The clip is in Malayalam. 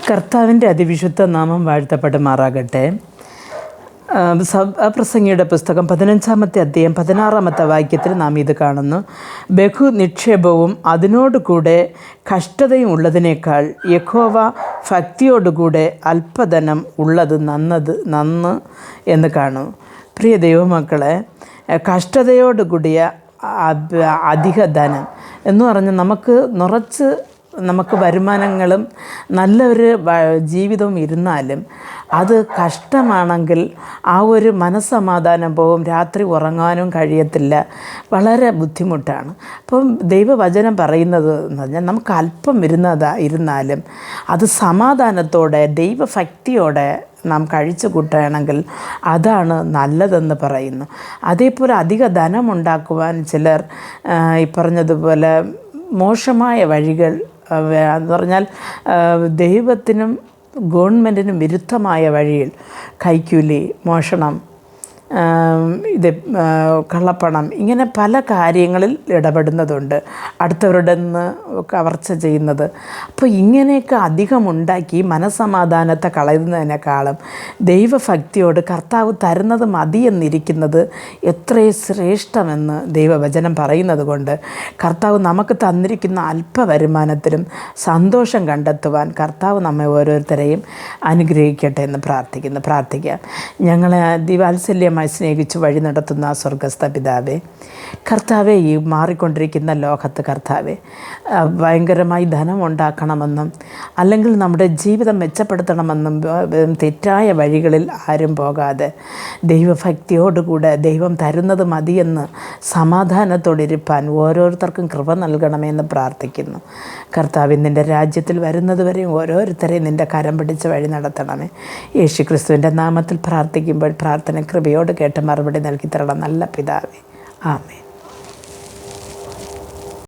കർത്താവിൻ്റെ അതിവിശുദ്ധ നാമം വാഴ്ത്തപ്പെടുമാറാകട്ടെ. പ്രസംഗിയുടെ പുസ്തകം 15-ാമത്തെ അധ്യായം 16-ാമത്തെ വാക്യത്തിൽ നാം ഇത് കാണുന്നു. ബഹു നിക്ഷേപവും അതിനോടുകൂടെ കഷ്ടതയും ഉള്ളതിനേക്കാൾ യഹോവ ഭക്തിയോടുകൂടെ അല്പധനം ഉള്ളത് നന്ന് എന്ന് കാണും. പ്രിയ ദൈവമക്കളെ, കഷ്ടതയോടുകൂടിയ അധിക ധനം എന്ന് പറഞ്ഞാൽ നമുക്ക് വരുമാനങ്ങളും നല്ലൊരു ജീവിതവും ഇരുന്നാലും അത് കഷ്ടമാണെങ്കിൽ ആ ഒരു മനസ്സമാധാനം പോവും, രാത്രി ഉറങ്ങാനും കഴിയത്തില്ല, വളരെ ബുദ്ധിമുട്ടാണ്. അപ്പം ദൈവവചനം പറയുന്നത് എന്ന് പറഞ്ഞാൽ നമുക്ക് അല്പം ഇരുന്നാലും അത് സമാധാനത്തോടെ ദൈവഭക്തിയോടെ നാം കഴിച്ചു കൂട്ടുകയാണെങ്കിൽ അതാണ് നല്ലതെന്ന് പറയുന്നു. അതേപോലെ അധിക ധനമുണ്ടാക്കുവാൻ ചിലർ ഈ പറഞ്ഞതുപോലെ മോശമായ വഴികൾ എന്ന് പറഞ്ഞാൽ ദൈവത്തിനും ഗവൺമെൻറ്റിനും വിരുദ്ധമായ വഴിയിൽ കൈക്കൂലി, മോഷണം, കള്ളപ്പണം, ഇങ്ങനെ പല കാര്യങ്ങളിൽ ഇടപെടുന്നതുണ്ട്. അടുത്തവരുടെ നിന്ന് കവർച്ച ചെയ്യുന്നത്. അപ്പോൾ ഇങ്ങനെയൊക്കെ അധികമുണ്ടാക്കി മനസ്സമാധാനത്തെ കളയുന്നതിനേക്കാളും ദൈവഭക്തിയോട് കർത്താവ് തരുന്നത് മതിയെന്നിരിക്കുന്നത് എത്രയും ശ്രേഷ്ഠമെന്ന് ദൈവവചനം പറയുന്നത് കൊണ്ട് കർത്താവ് നമുക്ക് തന്നിരിക്കുന്ന അല്പ വരുമാനത്തിലും സന്തോഷം കണ്ടെത്തുവാൻ കർത്താവ് നമ്മെ ഓരോരുത്തരെയും അനുഗ്രഹിക്കട്ടെ എന്ന് പ്രാർത്ഥിക്കാം. ഞങ്ങളെ അതിവാത്സല്യമായി സ്നേഹിച്ച് വഴി നടത്തുന്ന സ്വർഗസ്ഥ പിതാവേ, കർത്താവെ, ഈ മാറിക്കൊണ്ടിരിക്കുന്ന ലോകത്ത് കർത്താവെ, ഭയങ്കരമായി ധനം ഉണ്ടാക്കണമെന്നും അല്ലെങ്കിൽ നമ്മുടെ ജീവിതം മെച്ചപ്പെടുത്തണമെന്നും തെറ്റായ വഴികളിൽ ആരും പോകാതെ ദൈവഭക്തിയോടുകൂടെ ദൈവം തരുന്നത് മതിയെന്ന് സമാധാനത്തോടിരിപ്പാൻ ഓരോരുത്തർക്കും കൃപ നൽകണമെന്ന് പ്രാർത്ഥിക്കുന്നു. കർത്താവ്, നിൻ്റെ രാജ്യത്തിൽ വരുന്നതുവരെയും ഓരോരുത്തരെയും നിൻ്റെ കരം പിടിച്ച് വഴി നടത്തണമേ. യേശുക്രിസ്തുവിൻ്റെ നാമത്തിൽ പ്രാർത്ഥിക്കുമ്പോൾ പ്രാർത്ഥന കൃപയോട് കേട്ട് മറുപടി നൽകി തരണം നല്ല പിതാവേ. ആമേൻ.